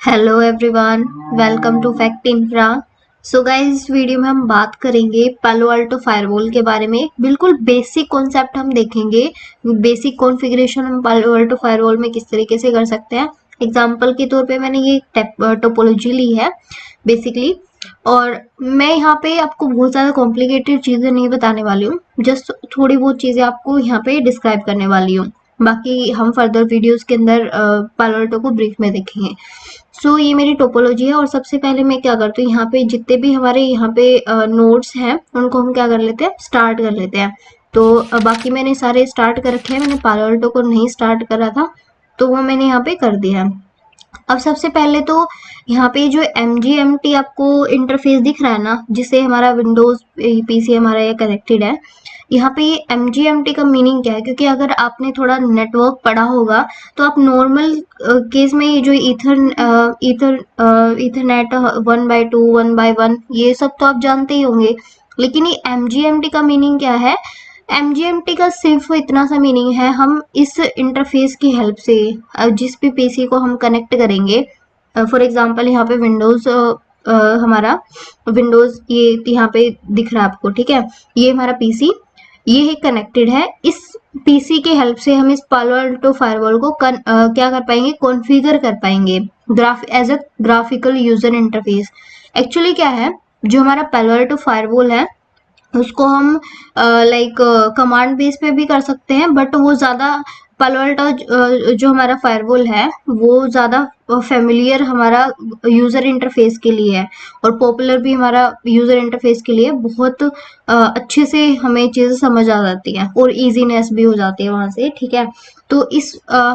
Hello everyone, welcome to Fact Infra. So guys, इस video में हम बात करेंगे पालो अल्टो फायरवॉल के बारे में। बिल्कुल बेसिक कॉन्सेप्ट हम देखेंगे, बेसिक कॉन्फ़िगरेशन हम पालो अल्टो फायरवॉल में किस तरीके से कर सकते हैं। एग्जांपल के तौर पे मैंने ये टोपोलॉजी ली है बेसिकली, और मैं यहाँ पे आपको बहुत ज़्यादा कॉम्प्लिकेटेड चीज़ें नहीं बताने वाली हूँ, जस्ट थोड़ी बहुत चीज़ें आपको यहाँ पे डिस्क्राइब करने वाली हूँ। बाकी हम फर्दर वीडियोस के अंदर पालो अल्टो को ब्रीफ में देखेंगे। ये मेरी टोपोलॉजी है, और सबसे पहले मैं क्या करती हूँ, यहाँ पे जितने भी हमारे यहाँ पे नोड्स हैं उनको हम क्या कर लेते हैं, स्टार्ट कर लेते हैं। तो बाकी मैंने सारे स्टार्ट कर रखे हैं, मैंने पालो अल्टो को नहीं स्टार्ट करा था, तो वो मैंने यहाँ पे कर दिया है। अब सबसे पहले तो यहाँ पे जो MGMT आपको इंटरफेस दिख रहा है ना, जिससे हमारा विंडोज पीसी हमारा ये कनेक्टेड है, यहाँ पे ये MGMT का मीनिंग क्या है, क्योंकि अगर आपने थोड़ा नेटवर्क पढ़ा होगा तो आप नॉर्मल केस में ये जो इथरनेट 1/2 1/1 ये सब तो आप जानते ही होंगे, लेकिन ये MGMT का मीनिंग क्या है। MGMT का सिर्फ इतना सा मीनिंग है, हम इस इंटरफेस की हेल्प से जिस भी पीसी को हम कनेक्ट करेंगे, फॉर एग्जांपल यहाँ पे विंडोज हमारा विंडोज ये यहाँ पे दिख रहा है आपको, ठीक है, ये हमारा पीसी ये है कनेक्टेड है। इस पीसी के हेल्प से हम इस पालो अल्टो फायरवॉल को क्या कर पाएंगे, कॉन्फ़िगर कर पाएंगे as a graphical user interface. Actually क्या है, जो हमारा पालो अल्टो फायरवॉल है उसको हम लाइक कमांड बेस पे भी कर सकते हैं, बट वो ज़्यादा पालो अल्टो जो हमारा फायरवॉल है वो ज़्यादा फेमिलियर हमारा यूज़र इंटरफेस के लिए है, और पॉपुलर भी हमारा यूज़र इंटरफेस के लिए। बहुत अच्छे से हमें चीज़ें समझ आ जाती है और इजीनेस भी हो जाती है वहाँ से, ठीक है। तो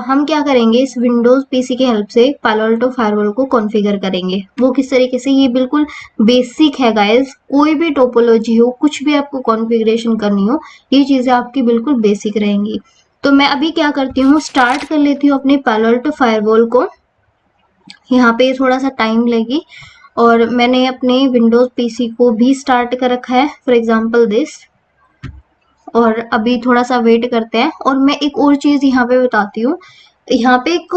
हम क्या करेंगे, इस विंडोज़ पीसी की हेल्प से पालो अल्टो फायरवॉल को कॉन्फ़िगर करेंगे। वो किस तरीके से, ये बिल्कुल बेसिक है गाइस। कोई भी टोपोलॉजी हो, कुछ भी आपको कॉन्फ़िगरेशन करनी हो, ये चीज़ें आपकी बिल्कुल बेसिक रहेंगी। तो मैं अभी क्या करती हूँ, स्टार्ट कर लेती हूँ अपने पालो अल्टो फायरवॉल को। यहाँ पे थोड़ा सा टाइम लेगी, और मैंने अपने विंडोज़ पीसी को भी स्टार्ट कर रखा है, फॉर एग्जांपल दिस। और अभी थोड़ा सा वेट करते हैं। और मैं एक और चीज़ यहाँ पे बताती हूँ, यहाँ पे एक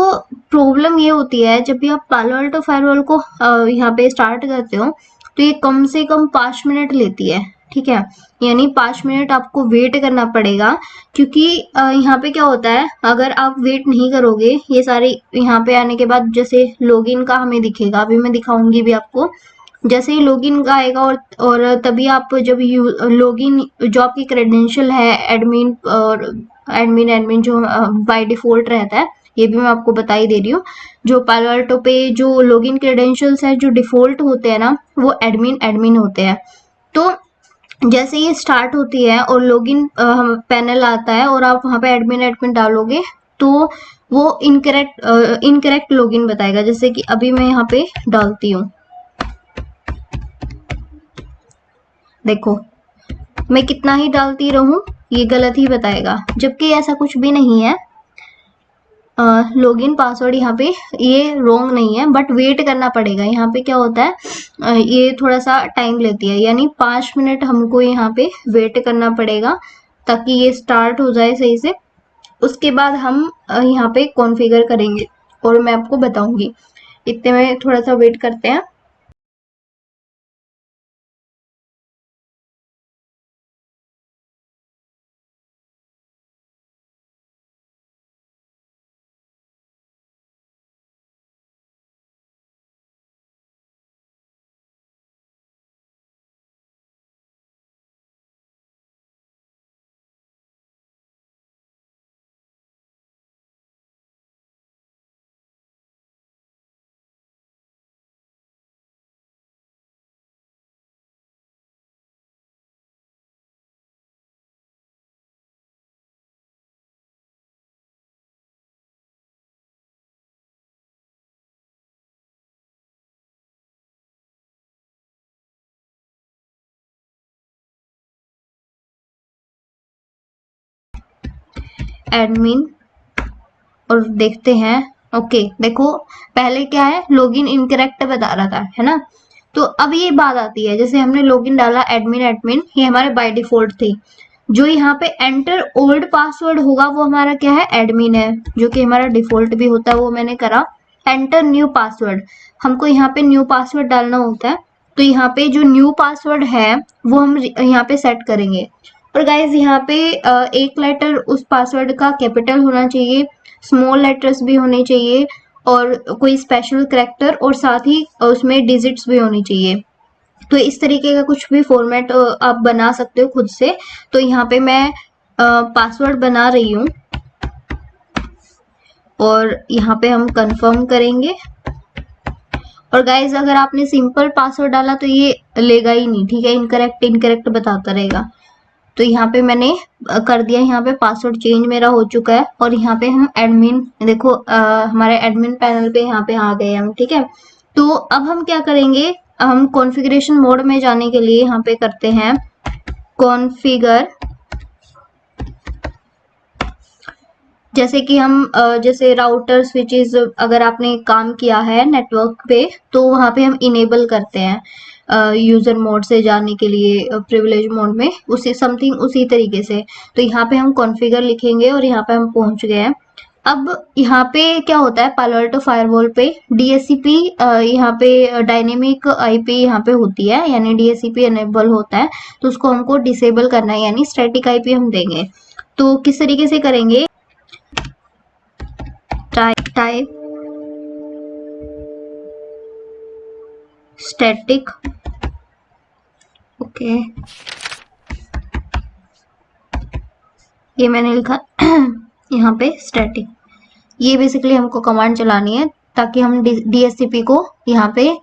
प्रॉब्लम ये होती है, जब भी आप पालो अल्टो फायरवॉल को यहाँ पे स्टार्ट करते हो तो ये कम से कम 5 मिनट लेती है, ठीक है। यानी 5 मिनट आपको वेट करना पड़ेगा, क्योंकि यहाँ पे क्या होता है, अगर आप वेट नहीं करोगे, ये सारे यहाँ पे आने के बाद जैसे लॉगिन का हमें दिखेगा, अभी मैं दिखाऊंगी भी आपको। जैसे ही लॉगिन का आएगा, और तभी आप जब लॉगिन जो आपकी क्रेडेंशियल है एडमिन, और एडमिन जो बाय डिफॉल्ट रहता है, ये भी मैं आपको बता ही दे रही हूँ। जो पालो अल्टो पे जो लॉगिन क्रेडेंशियल्स है जो डिफॉल्ट होते हैं ना, वो एडमिन एडमिन होते हैं। तो जैसे ये स्टार्ट होती है और लॉगिन पैनल आता है, और आप वहाँ पे एडमिन एडमिन डालोगे, तो वो इनकरेक्ट लॉगिन बताएगा। जैसे कि अभी मैं यहाँ पे डालती हूँ, देखो मैं कितना ही डालती रहूं ये गलत ही बताएगा, जबकि ऐसा कुछ भी नहीं है। लॉगिन पासवर्ड यहाँ पे ये रॉन्ग नहीं है, बट वेट करना पड़ेगा। यहाँ पे क्या होता है, ये थोड़ा सा टाइम लेती है, यानी 5 मिनट हमको यहाँ पे वेट करना पड़ेगा ताकि ये स्टार्ट हो जाए सही से। उसके बाद हम यहाँ पे कॉन्फ़िगर करेंगे और मैं आपको बताऊंगी। इतने में थोड़ा सा वेट करते हैं। एडमिन, और देखते हैं। ओके देखो, पहले क्या है, लॉगिन इनकरेक्ट बता रहा था, है ना। तो अब ये बात आती है, जैसे हमने लॉगिन डाला एडमिन एडमिन, ये हमारे बाय डिफॉल्ट थी। जो यहाँ पे एंटर ओल्ड पासवर्ड होगा वो हमारा क्या है, एडमिन है, जो कि हमारा डिफॉल्ट भी होता है, वो मैंने करा। एंटर न्यू पासवर्ड, हमको यहाँ पे न्यू पासवर्ड डालना होता है। तो यहाँ पे जो न्यू पासवर्ड है वो हम यहाँ पे सेट करेंगे। और गाइज यहाँ पे एक लेटर उस पासवर्ड का कैपिटल होना चाहिए, स्मॉल लेटर्स भी होने चाहिए और कोई स्पेशल कैरेक्टर और साथ ही उसमें डिजिट्स भी होनी चाहिए। तो इस तरीके का कुछ भी फॉर्मेट आप बना सकते हो खुद से। तो यहाँ पे मैं पासवर्ड बना रही हूँ और यहाँ पे हम कंफर्म करेंगे। और गाइज अगर आपने सिंपल पासवर्ड डाला तो ये लेगा ही नहीं, ठीक है, इनकरेक्ट इनकरेक्ट बताता रहेगा। तो यहाँ पे मैंने कर दिया, यहाँ पे पासवर्ड चेंज मेरा हो चुका है। और यहाँ पे हम एडमिन देखो हमारे एडमिन पैनल पे यहाँ पे आ गए हम, ठीक है। तो अब हम क्या करेंगे, हम कॉन्फ़िगरेशन मोड में जाने के लिए यहाँ पे करते हैं कॉन्फ़िगर। जैसे कि हम जैसे राउटर स्विचेस अगर आपने काम किया है नेटवर्क पे तो वहाँ पे हम इनेबल करते हैं यूजर मोड से जाने के लिए प्रिविलेज मोड में, उसी समथिंग उसी तरीके से। तो यहाँ पे हम कॉन्फ़िगर लिखेंगे और यहाँ पे हम पहुंच गए हैं। अब यहाँ पे क्या होता है, पालो अल्टो फायरवॉल पे DHCP यहाँ पे डायनेमिक IP यहाँ पे होती है, यानी DHCP एनेबल होता है। तो उसको हमको डिसेबल करना है, यानी स्टैटिक IP हम देंगे। तो किस तरीके से करेंगे, टाइप स्टैटिक, ओके ये मैंने लिखा यहाँ पे स्टैटिक। ये बेसिकली हमको कमांड चलानी है ताकि हम DHCP को यहाँ पे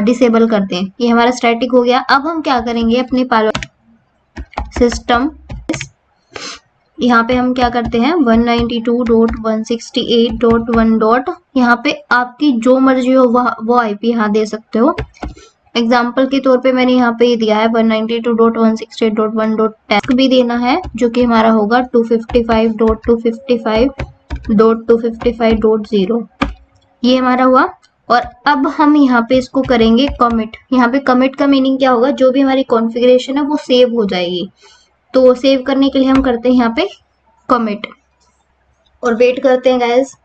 डिसेबल कर दें। ये हमारा स्टैटिक हो गया। अब हम क्या करेंगे, अपने पालो सिस्टम यहाँ पे हम क्या करते हैं 192.168.1. यहाँ पे आपकी जो मर्जी हो वो IP यहाँ दे सकते हो। एग्जाम्पल के तौर पे मैंने यहाँ पे ये दिया है 192.168.1. टैस्क भी देना है जो कि हमारा होगा 255.255.255.0, ये हमारा हुआ। और अब हम यहाँ पे इसको करेंगे कमिट। यहाँ पे कमिट का मीनिंग क्या होगा, जो भी हमारी कॉन्फ़िगरेशन है वो सेव हो जाएगी। तो सेव करने के लिए हम करते हैं यहाँ पे कमिट और वेट करते हैं guys.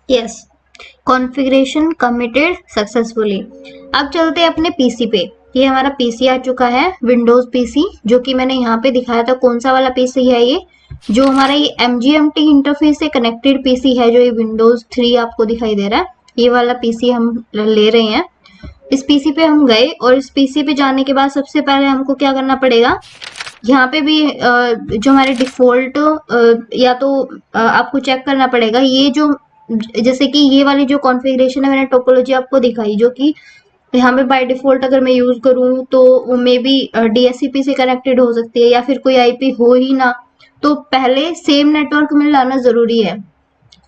Yes, configuration committed successfully. अब चलते हैं अपने पीसी पे। ये हमारा पीसी आ चुका है, विंडोज पीसी, जो कि मैंने यहाँ पे दिखाया था। कौन सा वाला पीसी है ये, जो हमारा ये MGMT इंटरफेस से कनेक्टेड पीसी है, जो ये विंडोज 3 आपको दिखाई दे रहा है, ये वाला पीसी हम ले रहे हैं। इस पीसी पे हम गए और इस पीसी पे जाने के बाद सबसे पहले हमको क्या करना पड़ेगा, यहाँ पे भी जो हमारे डिफॉल्ट या तो आपको चेक करना पड़ेगा, ये जो जैसे कि ये वाली जो कॉन्फ़िगरेशन है मैंने टोपोलॉजी आपको दिखाई, जो कि यहाँ पे बाय डिफॉल्ट अगर मैं यूज करूँ तो वो मे बी DHCP से कनेक्टेड हो सकती है या फिर कोई IP हो ही ना। तो पहले सेम नेटवर्क में लाना जरूरी है।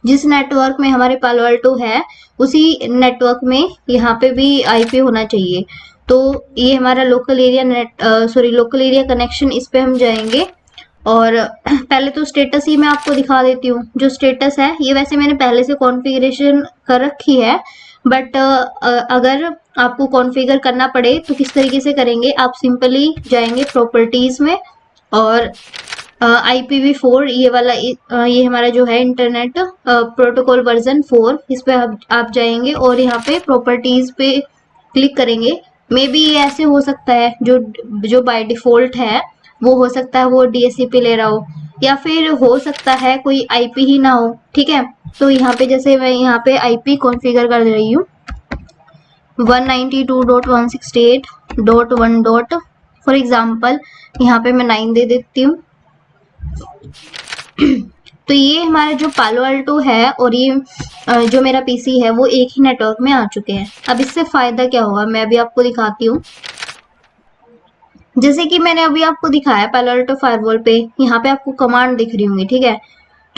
जिस नेटवर्क में हमारे पालो अल्टो है उसी नेटवर्क में यहाँ पे भी IP होना चाहिए। तो ये हमारा local area local area connection, इस पे हम जाएंगे। और पहले तो स्टेटस ही मैं आपको दिखा देती हूँ। जो स्टेटस है ये वैसे मैंने पहले से कॉन्फ़िगरेशन कर रखी है, बट अगर आपको कॉन्फ़िगर करना पड़े तो किस तरीके से करेंगे, आप सिंपली जाएंगे प्रॉपर्टीज में और IPv4 ये वाला ये हमारा जो है इंटरनेट प्रोटोकॉल वर्जन 4, इस पे आप जाएंगे और यहाँ पे प्रॉपर्टीज पे क्लिक करेंगे। मे बी ये ऐसे हो सकता है जो बाय डिफॉल्ट है वो हो सकता है वो DHCP ले रहा हो, या फिर हो सकता है कोई IP ही ना हो, ठीक है। तो यहाँ पे जैसे मैं यहाँ पे IP कॉन्फ़िगर कर रही हूँ 192.168.1. फॉर एग्जाम्पल यहाँ पे मैं 9 दे देती हूँ। तो ये हमारा जो पालो अल्टो है और ये जो मेरा पीसी है वो एक ही नेटवर्क में आ चुके हैं। अब इससे फायदा क्या होगा मैं अभी आपको दिखाती हूँ। जैसे कि मैंने अभी आपको दिखाया पालो अल्टो फायरवॉल पे, यहाँ पे आपको कमांड दिख रही होंगी, ठीक है।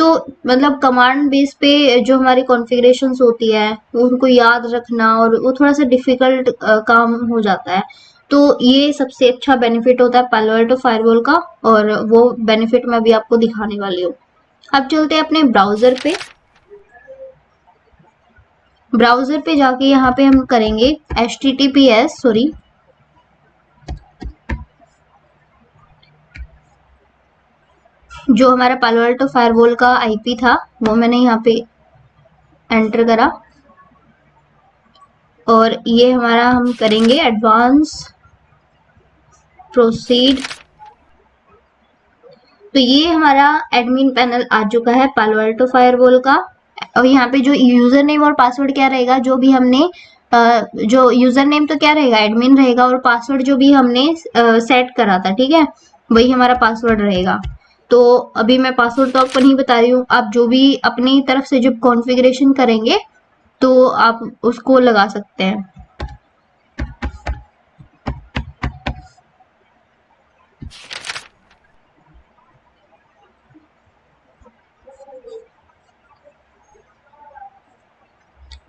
तो मतलब कमांड बेस पे जो हमारी कॉन्फ़िगरेशंस होती है उनको याद रखना और वो थोड़ा सा डिफिकल्ट काम हो जाता है। तो ये सबसे अच्छा बेनिफिट होता है पालो अल्टो फायरवॉल का, और वो बेनिफिट मैं अभी आपको दिखाने वाली हूँ। अब चलते हैं अपने ब्राउजर पे। ब्राउजर पे जाके यहाँ पे हम करेंगे HTTPS, सॉरी, जो हमारा पालो अल्टो फायरवॉल का IP था वो मैंने यहाँ पे एंटर करा, और ये हमारा हम करेंगे एडवांस प्रोसीड। तो ये हमारा एडमिन पैनल आ चुका है पालो अल्टो फायरवॉल का। और यहाँ पे जो यूजर नेम और पासवर्ड क्या रहेगा, जो भी हमने जो यूजर नेम तो क्या रहेगा, एडमिन रहेगा, और पासवर्ड जो भी हमने सेट करा था, ठीक है, वही हमारा पासवर्ड रहेगा। तो अभी मैं पासवर्ड तो आपको नहीं बता रही हूँ, आप जो भी अपनी तरफ से जब कॉन्फ़िगरेशन करेंगे तो आप उसको लगा सकते हैं।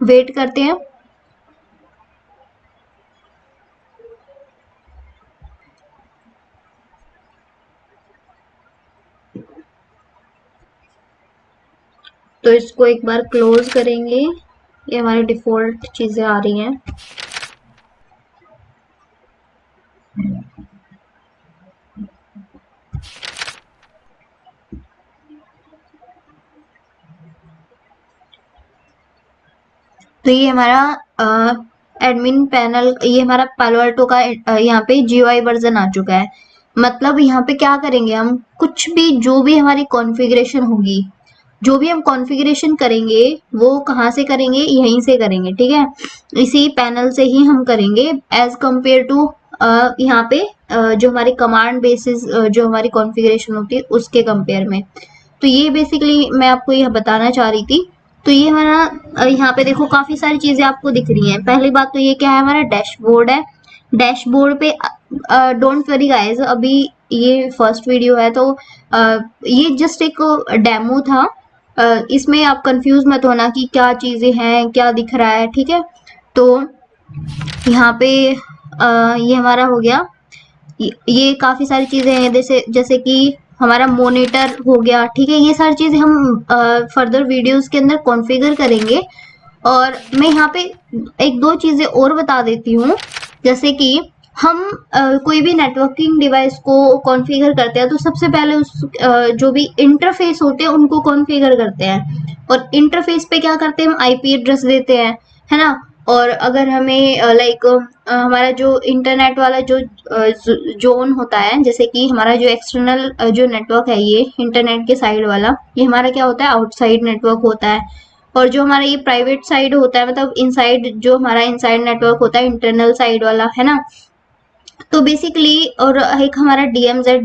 वेट करते हैं। तो इसको एक बार क्लोज करेंगे। ये हमारी डिफॉल्ट चीजें आ रही हैं। तो ये हमारा एडमिन पैनल, ये हमारा पालो अल्टो का यहाँ पे GUI वर्जन आ चुका है। मतलब यहाँ पे क्या करेंगे हम, कुछ भी जो भी हमारी कॉन्फ़िगरेशन होगी, जो भी हम कॉन्फ़िगरेशन करेंगे वो कहाँ से करेंगे, यहीं से करेंगे, ठीक है, इसी पैनल से ही हम करेंगे एज कम्पेयर टू यहाँ पे जो हमारी कमांड बेसिस जो हमारी कॉन्फ़िगरेशन होती है उसके कंपेयर में। तो ये बेसिकली मैं आपको यह बताना चाह रही थी। तो ये हमारा यहाँ पे देखो काफी सारी चीजें आपको दिख रही हैं। पहली बात तो ये क्या है, हमारा डैशबोर्ड है। डैशबोर्ड पे डोंट वरी गाइस, अभी ये फर्स्ट वीडियो है तो ये जस्ट एक डेमो था। इसमें आप कंफ्यूज मत होना कि क्या चीजें हैं, क्या दिख रहा है, ठीक है। तो यहाँ पे ये हमारा हो गया। ये काफी सारी चीजें हैं, जैसे जैसे कि हमारा मॉनिटर हो गया, ठीक है। ये सारी चीजें हम फर्दर वीडियोस के अंदर कॉन्फ़िगर करेंगे। और मैं यहाँ पे एक दो चीजें और बता देती हूँ, जैसे कि हम कोई भी नेटवर्किंग डिवाइस को कॉन्फ़िगर करते हैं तो सबसे पहले उस जो भी इंटरफेस होते हैं उनको कॉन्फ़िगर करते हैं। और इंटरफेस पे क्या करते हैं, हम IP एड्रेस देते हैं, है ना। और अगर हमें लाइक हमारा जो इंटरनेट वाला जो जोन होता है, जैसे कि हमारा जो एक्सटर्नल जो नेटवर्क है, ये इंटरनेट के साइड वाला, ये हमारा क्या होता है, आउटसाइड नेटवर्क होता है। और जो हमारा ये प्राइवेट साइड होता है, मतलब इनसाइड, जो हमारा इनसाइड नेटवर्क होता है, इंटरनल साइड वाला, है ना। तो बेसिकली, और एक हमारा DMZ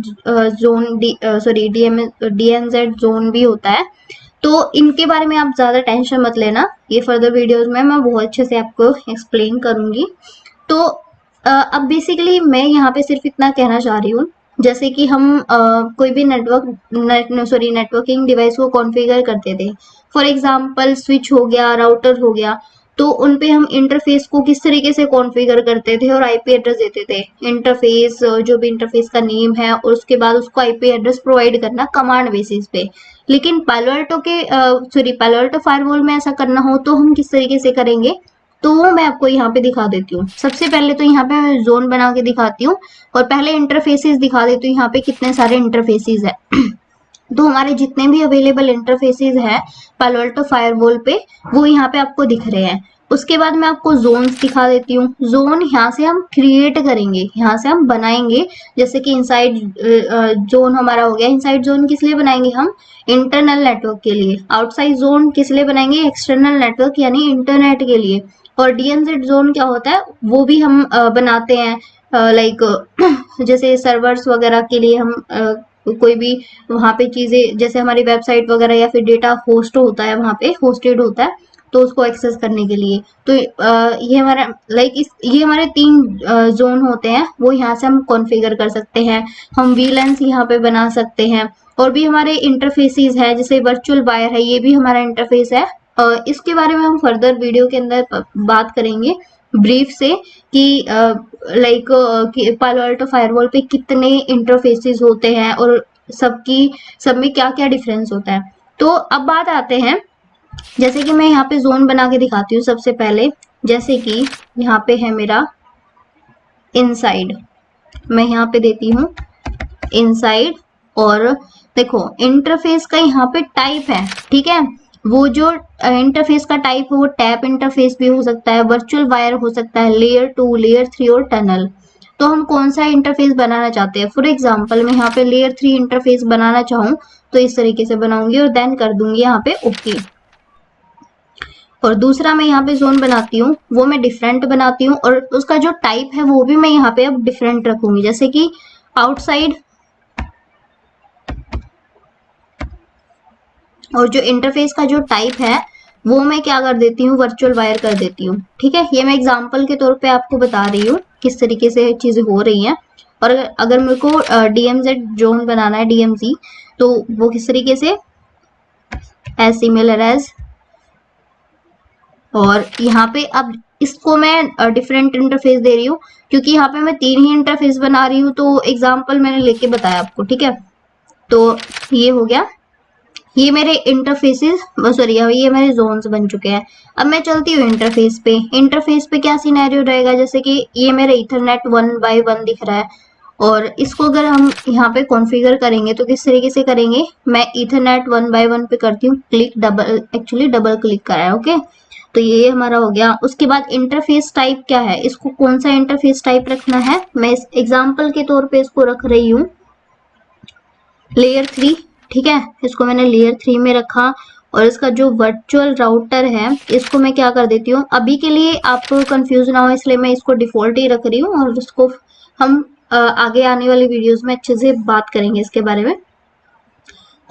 zone, sorry, DMZ zone भी होता है। तो इनके बारे में आप ज़्यादा टेंशन मत लेना, ये फर्दर वीडियोस में मैं बहुत अच्छे से आपको एक्सप्लेन करूंगी। तो अब बेसिकली मैं यहाँ पे सिर्फ इतना कहना चाह रही हूँ, जैसे कि हम कोई भी नेटवर्किंग डिवाइस को कॉन्फ़िगर करते थे। फॉर एग्जांपल स्विच हो गया, राउटर हो गया, तो उन पे हम इंटरफेस को किस तरीके से कॉन्फ़िगर करते थे और IP एड्रेस देते थे। इंटरफेस, जो भी इंटरफेस का नेम है, और उसके बाद उसको IP एड्रेस प्रोवाइड करना कमांड बेसिस पे। लेकिन पालो अल्टो फायरवॉल में ऐसा करना हो तो हम किस तरीके से करेंगे, तो वो मैं आपको यहाँ पे दिखा देती हूँ। सबसे पहले तो यहाँ पे मैं जोन बना के दिखाती हूँ, और पहले इंटरफेसेस दिखा देती हूँ यहाँ पे कितने सारे इंटरफेसेस है। तो हमारे जितने भी अवेलेबल इंटरफेसेस हैं पालो अल्टो फायरवॉल पे, वो यहाँ पे आपको दिख रहे हैं। उसके बाद मैं आपको जोन्स दिखा देती हूँ। जोन यहाँ से हम क्रिएट करेंगे, यहाँ से हम बनाएंगे। जैसे कि इनसाइड जोन हमारा हो गया। इनसाइड जोन किस लिए बनाएंगे हम, इंटरनल नेटवर्क के लिए। आउटसाइड जोन किस लिए बनाएंगे, एक्सटर्नल नेटवर्क यानी इंटरनेट के लिए। और DMZ जोन क्या होता है, वो भी हम बनाते हैं लाइक जैसे सर्वर्स वगैरह के लिए हम कोई भी वहाँ पे चीजें, जैसे हमारी वेबसाइट वगैरह या फिर डेटा होस्ट होता है, वहाँ पे होस्टेड होता है, तो उसको एक्सेस करने के लिए। तो ये हमारा ये हमारे 3 जोन होते हैं, वो यहाँ से हम कॉन्फ़िगर कर सकते हैं। हम वीलैंस यहाँ पे बना सकते हैं, और भी हमारे इंटरफेसेस है, जैसे वर्चुअल वायर है, ये भी हमारा इंटरफेस है। इसके बारे में हम फर्दर वीडियो के अंदर बात करेंगे ब्रीफ से कि पालो अल्टो फायरवॉल पे कितने इंटरफेसेस होते हैं और सब में क्या क्या डिफरेंस होता है। तो अब बात आते हैं, जैसे कि मैं यहाँ पे जोन बना के दिखाती हूँ सबसे पहले। जैसे कि यहाँ पे है मेरा इनसाइड, मैं यहाँ पे देती हूँ इनसाइड, और देखो इंटरफेस का यहाँ पे टाइप है, ठीक है। वो जो इंटरफेस का टाइप है वो टैप इंटरफेस भी हो सकता है, वर्चुअल वायर हो सकता है, लेयर 2, लेयर 3 और टनल। तो हम कौन सा इंटरफेस बनाना चाहते हैं? फॉर एग्जांपल मैं यहाँ पे लेयर 3 इंटरफेस बनाना चाहूँ तो इस तरीके से बनाऊंगी और देन कर दूंगी यहाँ पे ओके। और दूसरा मैं यहाँ पे जोन बनाती हूँ, वो मैं डिफरेंट बनाती हूँ, और उसका जो टाइप है वो भी मैं यहाँ पे अब डिफरेंट रखूंगी, जैसे कि आउटसाइड। और जो इंटरफेस का जो टाइप है वो मैं क्या कर देती हूँ, वर्चुअल वायर कर देती हूँ, ठीक है। ये मैं एग्जांपल के तौर पे आपको बता रही हूँ किस तरीके से चीजें हो रही हैं। और अगर मेरे को DMZ जोन बनाना है, DMZ, तो वो किस तरीके से, एज सिमिलर एज। और यहाँ पे अब इसको मैं डिफरेंट इंटरफेस दे रही हूँ क्योंकि यहाँ पे मैं 3 ही इंटरफेस बना रही हूँ, तो एग्जांपल मैंने लेके बताया आपको, ठीक है। तो ये हो गया, ये मेरे इंटरफेसेस, सॉरी ये मेरे जोन्स बन चुके हैं। अब मैं चलती हूँ इंटरफेस पे। इंटरफेस पे क्या सिनेरियो रहेगा, जैसे कि ये मेरा इथरनेट 1 बाय 1 दिख रहा है, और इसको अगर हम यहाँ पे कॉन्फ़िगर करेंगे तो किस तरीके से करेंगे, मैं इथरनेट 1 बाय 1 पे करती हूँ क्लिक, डबल क्लिक करा है, ओके। तो ये हमारा हो गया। उसके बाद इंटरफेस टाइप क्या है, इसको कौन सा इंटरफेस टाइप रखना है, मैं इस एग्जाम्पल के तौर पे इसको रख रही हूँ लेयर 3, ठीक है। इसको मैंने लेयर 3 में रखा, और इसका जो वर्चुअल राउटर है इसको मैं क्या कर देती हूँ, अभी के लिए आप कंफ्यूज ना हो इसलिए मैं इसको डिफॉल्ट ही रख रही हूँ, और इसको हम आगे आने वाली वीडियोस में अच्छे से बात करेंगे इसके बारे में।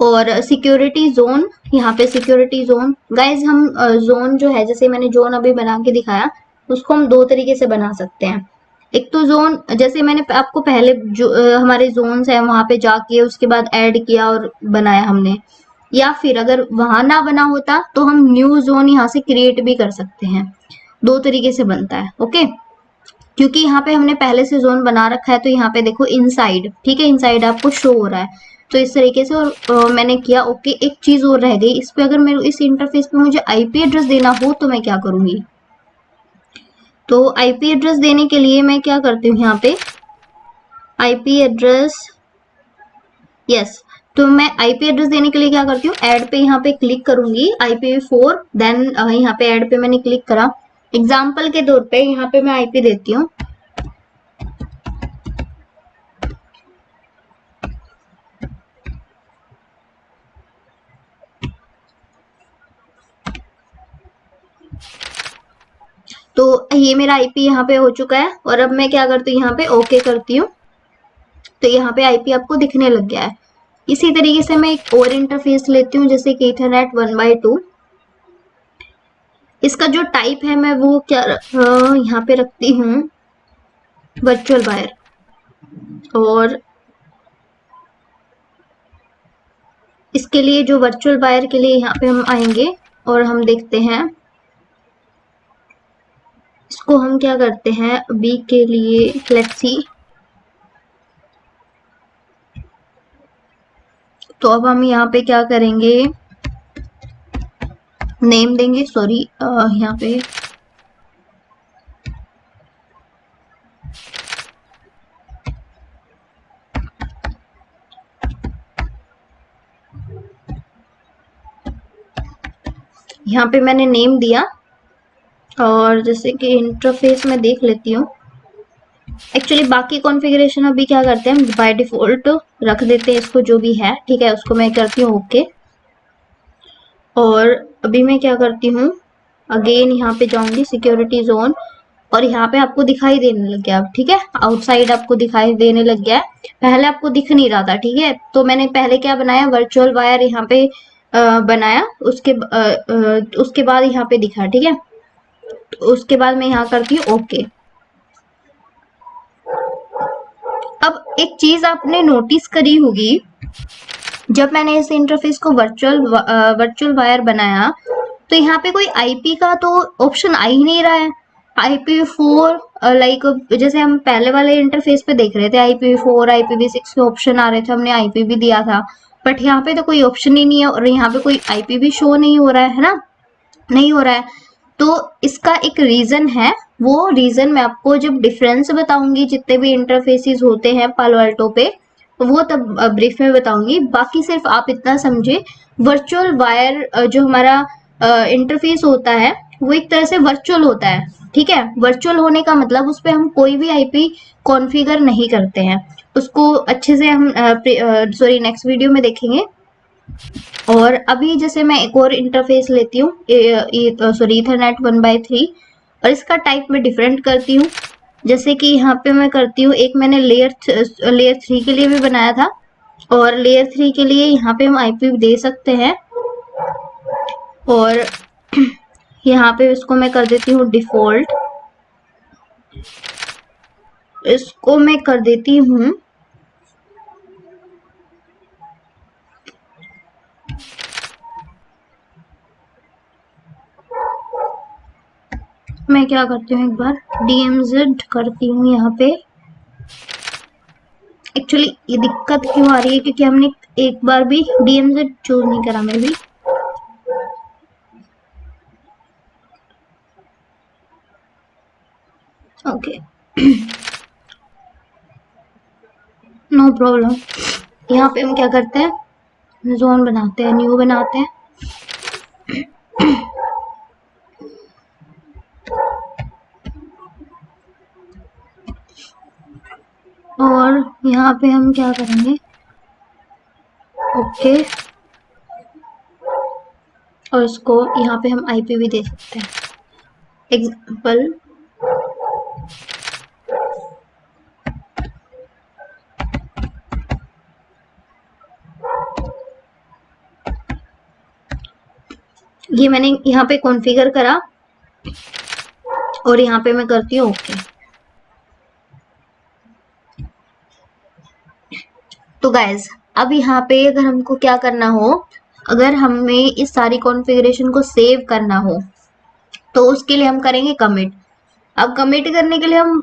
और सिक्योरिटी जोन, यहाँ पे सिक्योरिटी जोन गाइज, हम जोन जो है, जैसे मैंने जोन अभी बना के दिखाया, उसको हम 2 तरीके से बना सकते हैं। एक तो जोन, जैसे मैंने आपको पहले जो हमारे जोन्स है वहां पे जाके उसके बाद ऐड किया और बनाया हमने, या फिर अगर वहां ना बना होता तो हम न्यू जोन यहाँ से क्रिएट भी कर सकते हैं। 2 तरीके से बनता है, ओके। क्योंकि यहाँ पे हमने पहले से जोन बना रखा है, तो यहाँ पे देखो इनसाइड, ठीक है, इनसाइड आपको शो हो रहा है, तो इस तरीके से। और मैंने किया ओके। एक चीज और रह गई, इस पे अगर मेरे इस इंटरफेस पे मुझे आईपी एड्रेस देना हो तो मैं क्या करूंगी, तो आईपी एड्रेस देने के लिए मैं क्या करती हूँ, यहाँ पे आईपी एड्रेस, यस। तो मैं आईपी एड्रेस देने के लिए क्या करती हूँ, ऐड पे यहाँ पे क्लिक करूंगी, IPv4, देन यहाँ पे ऐड पे मैंने क्लिक करा। एग्जाम्पल के तौर पे यहाँ पे मैं आईपी देती हूँ तो ये मेरा आईपी यहाँ पे हो चुका है। और अब मैं क्या करती हूँ, यहाँ पे ओके करती हूँ, तो यहाँ पे आईपी आपको दिखने लग गया है। इसी तरीके से मैं एक और इंटरफेस लेती हूँ, जैसे कि इथरनेट 1/2। इसका जो टाइप है मैं वो क्या यहाँ पे रखती हूँ, वर्चुअल वायर। और इसके लिए जो वर्चुअल वायर के लिए यहाँ पे हम आएंगे और हम देखते हैं, इसको हम क्या करते हैं बी के लिए, लेट्स सी। तो अब हम यहाँ पे क्या करेंगे, नेम देंगे, सॉरी यहाँ पे मैंने नेम दिया। और जैसे कि इंटरफेस में देख लेती हूँ, एक्चुअली बाकी कॉन्फ़िगरेशन अभी क्या करते हैं, बाय डिफॉल्ट रख देते हैं इसको जो भी है, ठीक है। उसको मैं करती हूँ ओके। और अभी मैं क्या करती हूँ, अगेन यहाँ पे जाऊंगी सिक्योरिटी जोन, और यहाँ पे आपको दिखाई देने लग गया, ठीक है। आउटसाइड आपको दिखाई देने लग गया है, पहले आपको दिख नहीं रहा था, ठीक है। तो मैंने पहले क्या बनाया, वर्चुअल वायर यहाँ पे बनाया, उसके बाद यहाँ पे दिखा, ठीक है। तो उसके बाद मैं यहाँ करती हूँ ओके। अब एक चीज आपने नोटिस करी होगी, जब मैंने इस इंटरफेस को वर्चुअल वायर बनाया तो यहाँ पे कोई आईपी का तो ऑप्शन आ ही नहीं रहा है। IPv4 लाइक जैसे हम पहले वाले इंटरफेस पे देख रहे थे IPv4 IPv6 के ऑप्शन आ रहे थे, हमने आईपी भी दिया था, बट यहाँ पे तो कोई ऑप्शन ही नहीं है और यहाँ पे कोई आईपी भी शो नहीं हो रहा है ना, नहीं हो रहा है। तो इसका एक रीजन है, वो रीजन मैं आपको जब डिफरेंस बताऊंगी जितने भी इंटरफेसेस होते हैं पालो अल्टो पे, वो तब ब्रीफ में बताऊंगी। बाकी सिर्फ आप इतना समझे, वर्चुअल वायर जो हमारा इंटरफेस होता है वो एक तरह से वर्चुअल होता है, ठीक है। वर्चुअल होने का मतलब उस पर हम कोई भी आईपी कॉन्फ़िगर नहीं करते हैं, उसको अच्छे से हम नेक्स्ट वीडियो में देखेंगे। और अभी जैसे मैं एक और इंटरफेस लेती हूँ, ईथरनेट 1x3, और इसका टाइप में डिफरेंट करती हूँ। जैसे कि यहाँ पे मैं करती हूँ, एक मैंने लेयर 3 के लिए भी बनाया था, और लेयर 3 के लिए यहाँ पे हम आईपी दे सकते हैं। और यहाँ पे इसको मैं कर देती हूँ डिफॉल्ट, इसको मैं कर देती हूँ मैं क्या करती हूँ, एक बार DMZ करती हूँ यहाँ पे। एक्चुअली ये दिक्कत क्यों आ रही है, क्योंकि हमने एक बार भी DMZ चूज नहीं करा मैं भी। Okay no problem. यहाँ पे हम क्या करते हैं, जोन बनाते हैं, न्यू बनाते हैं। और यहाँ पे हम क्या करेंगे, ओके, और इसको यहाँ पे हम आईपी भी दे सकते हैं। एग्जाम्पल ये मैंने यहाँ पे कॉन्फ़िगर करा, और यहाँ पे मैं करती हूँ ओके। तो गाइज अब यहाँ पे अगर हमको क्या करना हो, अगर हमें इस सारी कॉन्फ़िगरेशन को सेव करना हो तो उसके लिए हम करेंगे कमिट। अब कमिट करने के लिए हम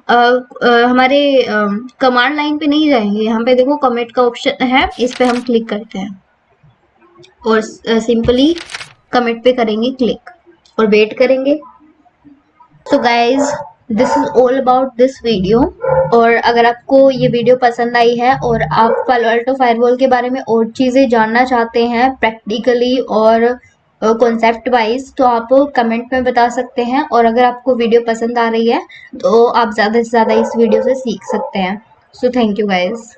हमारे कमांड लाइन पे नहीं जाएंगे, यहाँ पे देखो कमिट का ऑप्शन है, इस पे हम क्लिक करते हैं और सिंपली कमिट पे करेंगे क्लिक और वेट करेंगे। So guys this is all about this video. और अगर आपको ये वीडियो पसंद आई है और आप पालो अल्टो फायरवॉल के बारे में और चीज़ें जानना चाहते हैं प्रैक्टिकली और कॉन्सेप्ट वाइज, तो आप कमेंट में बता सकते हैं। और अगर आपको वीडियो पसंद आ रही है तो आप ज़्यादा से ज़्यादा इस वीडियो से सीख सकते हैं। So thank you guys.